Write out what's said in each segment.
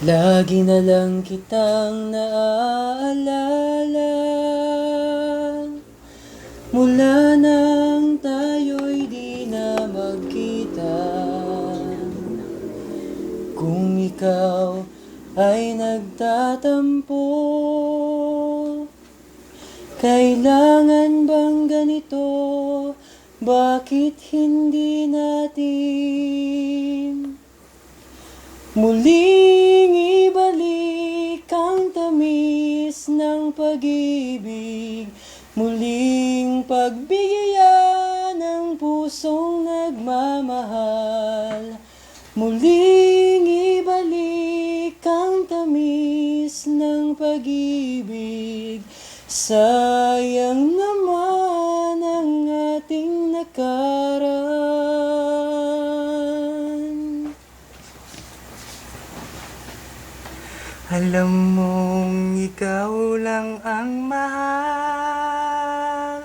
Lagi na lang kitang naaalala mula nang tayo'y di na magkita. Kung ikaw ay nagtatampo, kailangan bang ganito? Bakit hindi natin muling ibalik ang tamis ng pag-ibig? Muling pagbigyan ng pusong nagmamahal. Muling ibalik ang tamis ng pag-ibig. Sayang naman ang ating nakaraan. Alam mong ikaw lang ang mahal.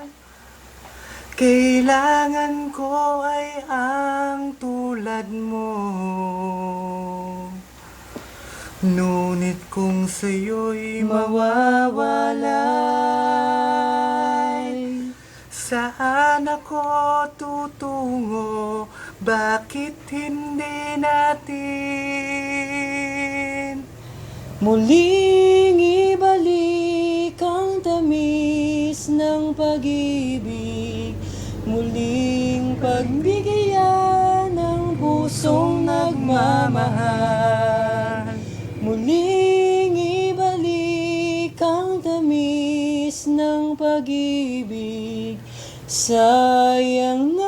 Kailangan ko ay ang tulad mo. Ngunit kung sa'yo'y mawawalay, saan ako tutungo? Bakit hindi natin muling ibalik ang tamis ng pag-ibig? Muling pagbigyan ng pusong nagmamahal. Muling ibalik ang tamis ng pag-ibig. Sayang na